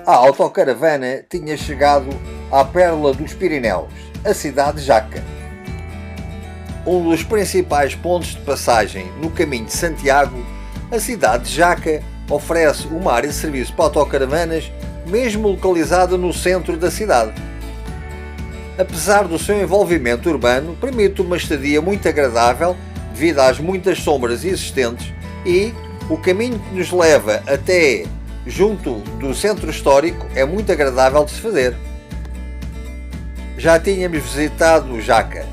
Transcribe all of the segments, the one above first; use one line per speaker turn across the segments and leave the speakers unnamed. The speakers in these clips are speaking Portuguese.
A autocaravana tinha chegado à pérola dos Pirineus, a cidade de Jaca. Um dos principais pontos de passagem no caminho de Santiago, a cidade de Jaca oferece uma área de serviço para autocaravanas, mesmo localizada no centro da cidade. Apesar do seu envolvimento urbano, permite uma estadia muito agradável devido às muitas sombras existentes e o caminho que nos leva até junto do centro histórico é muito agradável de se fazer. Já tínhamos visitado Jaca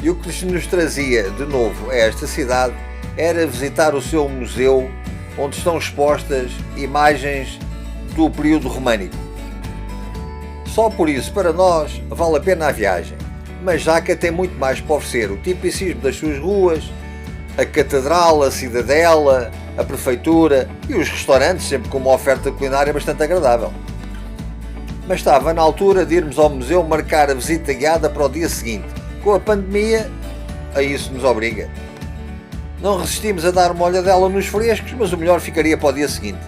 e o que nos trazia de novo a esta cidade era visitar o seu museu, onde estão expostas imagens do período românico. Só por isso, para nós, vale a pena a viagem, mas Jaca tem muito mais para oferecer: o tipicismo das suas ruas, a catedral, a cidadela, a prefeitura e os restaurantes, sempre com uma oferta culinária bastante agradável. Mas estava na altura de irmos ao museu marcar a visita guiada para o dia seguinte. Com a pandemia, a isso nos obriga. Não resistimos a dar uma olhadela nos frescos, mas o melhor ficaria para o dia seguinte.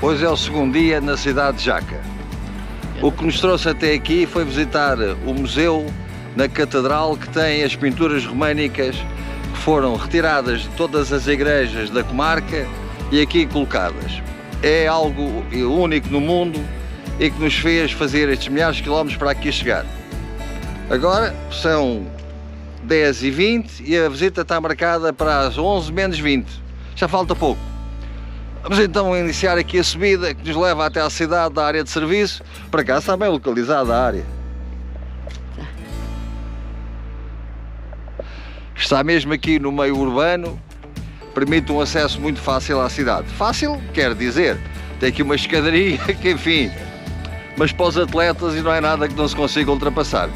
Hoje é o segundo dia na cidade de Jaca. O que nos trouxe até aqui foi visitar o museu na catedral, que tem as pinturas românicas que foram retiradas de todas as igrejas da comarca e aqui colocadas. É algo único no mundo e que nos fez fazer estes milhares de quilómetros para aqui chegar. Agora são 10h20 e a visita está marcada para as 11 menos 20. Já falta pouco. Vamos então iniciar aqui a subida que nos leva até à cidade da área de serviço. Para cá está bem localizada a área. Está mesmo aqui no meio urbano, permite um acesso muito fácil à cidade. Fácil quer dizer, tem aqui uma escadaria que, enfim, mas para os atletas e não é nada que não se consiga ultrapassar.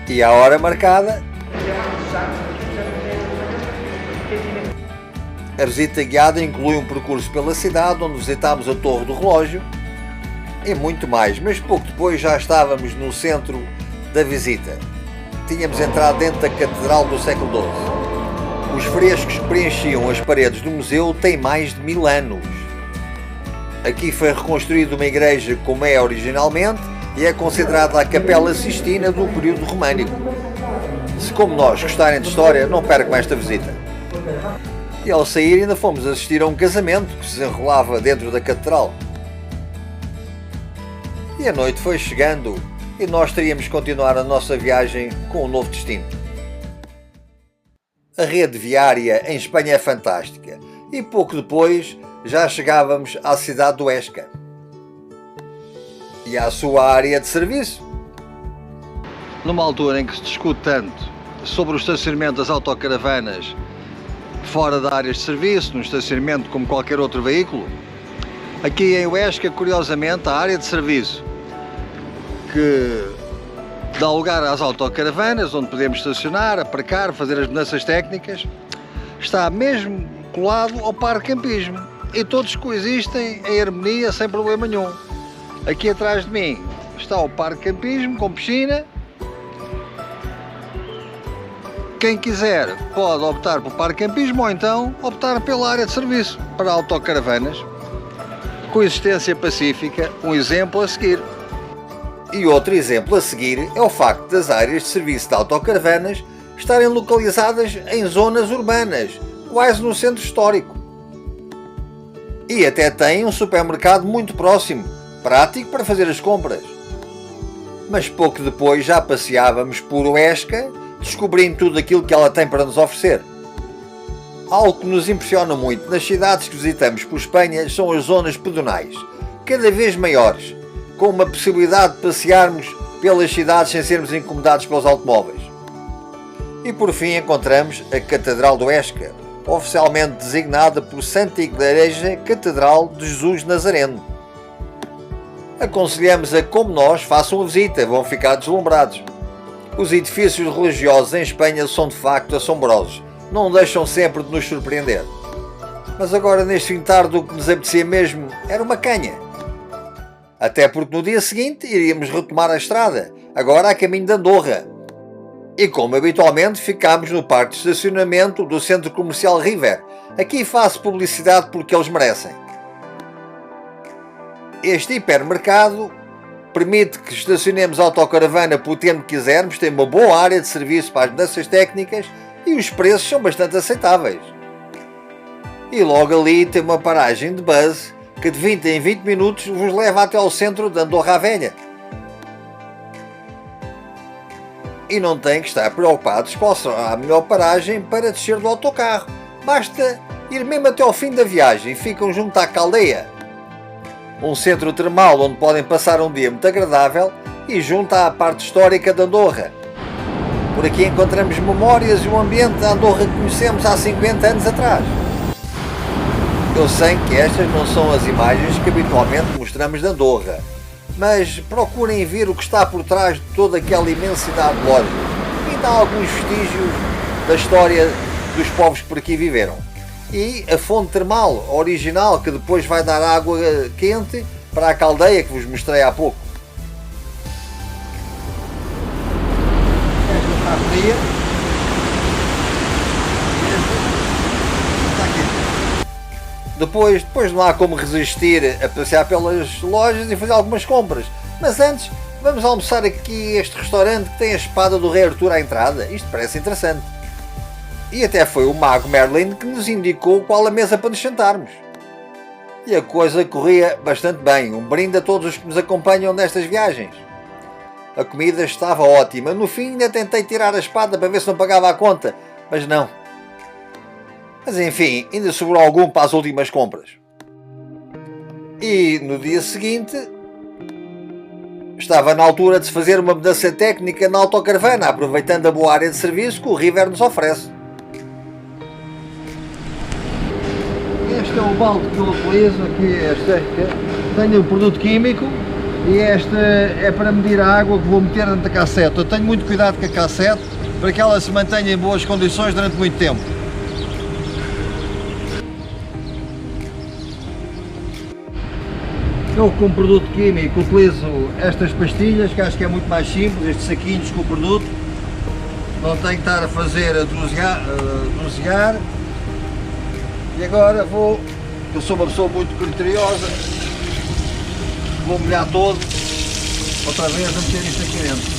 E a hora marcada, a visita guiada inclui um percurso pela cidade, onde visitámos a Torre do Relógio e muito mais, mas pouco depois já estávamos no centro da visita. Tínhamos entrado dentro da Catedral do século XII. Os frescos que preenchiam as paredes do museu têm mais de 1000 anos. Aqui foi reconstruída uma igreja como é originalmente, e é considerada a Capela Sistina do período românico. Se, como nós, gostarem de história, não percam esta visita. E ao sair ainda fomos assistir a um casamento que se desenrolava dentro da catedral. E a noite foi chegando e nós teríamos que continuar a nossa viagem com um novo destino. A rede viária em Espanha é fantástica e pouco depois já chegávamos à cidade do Huesca e à sua área de serviço.
Numa altura em que se discute tanto sobre o estacionamento das autocaravanas fora da área de serviço, no estacionamento como qualquer outro veículo, aqui em Huesca, curiosamente, a área de serviço que dá lugar às autocaravanas, onde podemos estacionar, aparcar, fazer as mudanças técnicas, está mesmo colado ao parque campismo e todos coexistem em harmonia sem problema nenhum. Aqui atrás de mim está o parque campismo com piscina. Quem quiser pode optar pelo parque campismo ou então optar pela área de serviço para autocaravanas. Coexistência pacífica, um exemplo a seguir.
E outro exemplo a seguir é o facto das áreas de serviço de autocaravanas estarem localizadas em zonas urbanas, quase no centro histórico. E até têm um supermercado muito próximo, prático para fazer as compras. Mas pouco depois já passeávamos por Huesca, descobrindo tudo aquilo que ela tem para nos oferecer. Algo que nos impressiona muito nas cidades que visitamos por Espanha são as zonas pedonais, cada vez maiores, com uma possibilidade de passearmos pelas cidades sem sermos incomodados pelos automóveis. E por fim encontramos a Catedral do Huesca, oficialmente designada por Santa Igreja Catedral de Jesus Nazareno. Aconselhamos a, como nós, façam a visita, vão ficar deslumbrados. Os edifícios religiosos em Espanha são de facto assombrosos, não deixam sempre de nos surpreender. Mas agora, neste fim de tarde, o que nos apetecia mesmo era uma canha. Até porque no dia seguinte iríamos retomar a estrada, agora a caminho de Andorra. E como habitualmente ficámos no parque de estacionamento do Centro Comercial River. Aqui faço publicidade porque eles merecem. Este hipermercado permite que estacionemos a autocaravana pelo tempo que quisermos, tem uma boa área de serviço para as mudanças técnicas e os preços são bastante aceitáveis. E logo ali tem uma paragem de bus que de 20 em 20 minutos vos leva até ao centro de Andorra a Velha. E não têm que estar preocupados qual será a melhor paragem para descer do autocarro. Basta ir mesmo até ao fim da viagem e ficam junto à Caldeia, um centro termal onde podem passar um dia muito agradável e junto à parte histórica de Andorra. Por aqui encontramos memórias e um ambiente da Andorra que conhecemos há 50 anos atrás. Eu sei que estas não são as imagens que habitualmente mostramos de Andorra, mas procurem ver o que está por trás de toda aquela imensidade de lojas. Ainda há alguns vestígios da história dos povos que por aqui viveram. E a fonte termal original que depois vai dar água quente para a caldeia que vos mostrei há pouco. Esta está fria. Depois não há como resistir a passear pelas lojas e fazer algumas compras. Mas antes, vamos almoçar aqui a este restaurante que tem a espada do Rei Arthur à entrada. Isto parece interessante. E até foi o mago Merlin que nos indicou qual a mesa para nos sentarmos. E a coisa corria bastante bem. Um brinde a todos os que nos acompanham nestas viagens. A comida estava ótima. No fim ainda tentei tirar a espada para ver se não pagava a conta. Mas não. Mas enfim, ainda sobrou algum para as últimas compras. E no dia seguinte, estava na altura de se fazer uma mudança técnica na autocaravana, aproveitando a boa área de serviço que o River nos oferece. Este é o balde que eu utilizo, aqui tenho um produto químico e este é para medir a água que vou meter dentro da cassete. Eu tenho muito cuidado com a cassete para que ela se mantenha em boas condições durante muito tempo. Eu, como produto químico, utilizo estas pastilhas, que acho que é muito mais simples, estes saquinhos com o produto. Não tenho que estar a fazer a dosear. E agora eu sou uma pessoa muito criteriosa, vou molhar todo, outra vez a meter isto aqui dentro.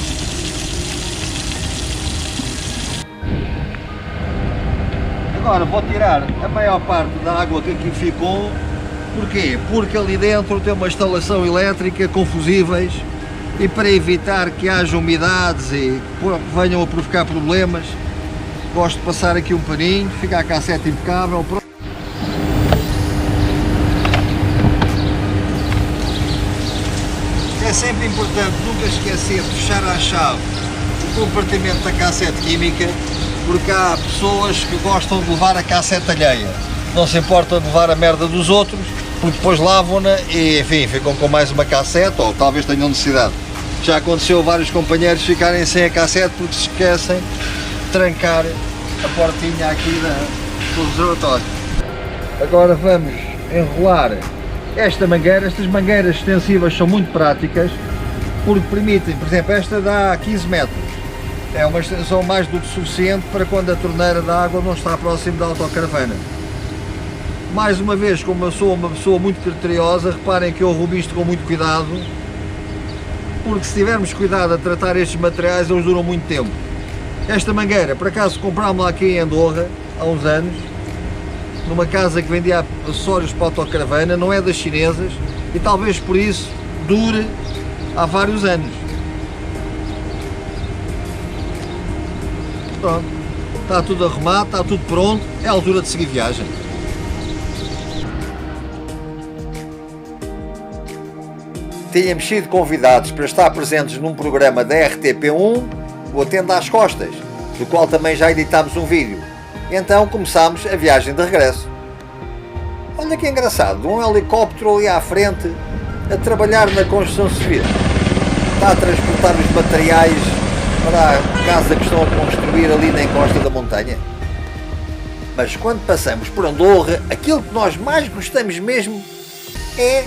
Agora vou tirar a maior parte da água que aqui ficou. Porquê? Porque ali dentro tem uma instalação elétrica com fusíveis e para evitar que haja umidades e que venham a provocar problemas, gosto de passar aqui um paninho, fica a cassete impecável. É sempre importante nunca esquecer de fechar à chave o compartimento da cassete química, porque há pessoas que gostam de levar a cassete alheia, não se importam de levar a merda dos outros, porque depois lavam-na e, enfim, ficam com mais uma cassete, ou talvez tenham necessidade. Já aconteceu vários companheiros ficarem sem a cassete porque se esquecem de trancar a portinha aqui do reservatório. Agora vamos enrolar esta mangueira. Estas mangueiras extensivas são muito práticas porque permitem, por exemplo, esta dá 15 metros. É uma extensão mais do que suficiente para quando a torneira da água não está próximo da autocaravana. Mais uma vez, como eu sou uma pessoa muito criteriosa, reparem que eu arrumo isto com muito cuidado, porque se tivermos cuidado a tratar estes materiais, eles duram muito tempo. Esta mangueira, por acaso, comprámos-la aqui em Andorra, há uns anos, numa casa que vendia acessórios para a autocaravana, não é das chinesas, e talvez por isso dure há vários anos. Pronto, está tudo arrumado, está tudo pronto, é a altura de seguir viagem. Tínhamos sido convidados para estar presentes num programa da RTP1, o Atendo às Costas, do qual também já editámos um vídeo. Então começámos a viagem de regresso. Olha que engraçado, um helicóptero ali à frente a trabalhar na construção civil. Está a transportar os materiais para a casa que estão a construir ali na encosta da montanha. Mas quando passamos por Andorra, aquilo que nós mais gostamos mesmo é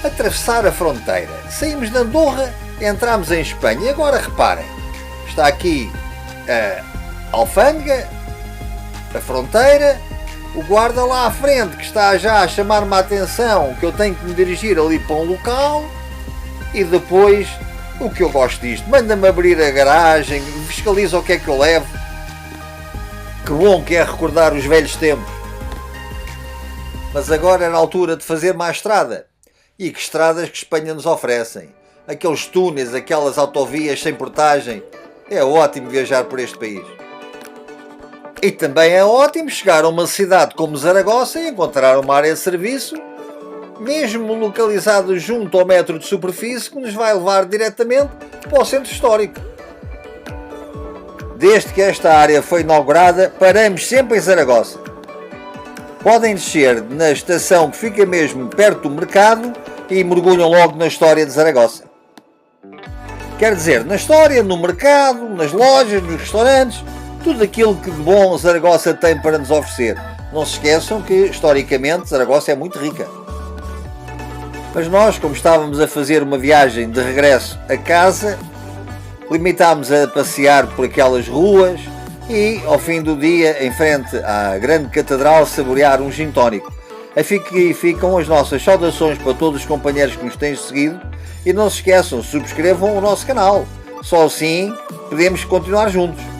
atravessar a fronteira. Saímos de Andorra, entramos em Espanha e agora reparem, está aqui a alfândega, a fronteira, o guarda lá à frente que está já a chamar-me a atenção que eu tenho que me dirigir ali para um local, e depois o que eu gosto disto, manda-me abrir a garagem, fiscaliza o que é que eu levo. Que bom que é recordar os velhos tempos. Mas agora é na altura de fazer mais estrada. E que estradas que Espanha nos oferecem. Aqueles túneis, aquelas autovias sem portagem. É ótimo viajar por este país. E também é ótimo chegar a uma cidade como Zaragoza e encontrar uma área de serviço, mesmo localizado junto ao metro de superfície, que nos vai levar diretamente para o centro histórico. Desde que esta área foi inaugurada, paramos sempre em Zaragoza. Podem descer na estação que fica mesmo perto do mercado e mergulham logo na história de Zaragoza. Quer dizer, na história, no mercado, nas lojas, nos restaurantes, tudo aquilo que de bom Zaragoza tem para nos oferecer. Não se esqueçam que, historicamente, Zaragoza é muito rica. Mas nós, como estávamos a fazer uma viagem de regresso a casa, limitámos a passear por aquelas ruas e, ao fim do dia, em frente à grande catedral, saborear um gin tónico. Aqui ficam as nossas saudações para todos os companheiros que nos têm seguido e não se esqueçam, subscrevam o nosso canal. Só assim podemos continuar juntos.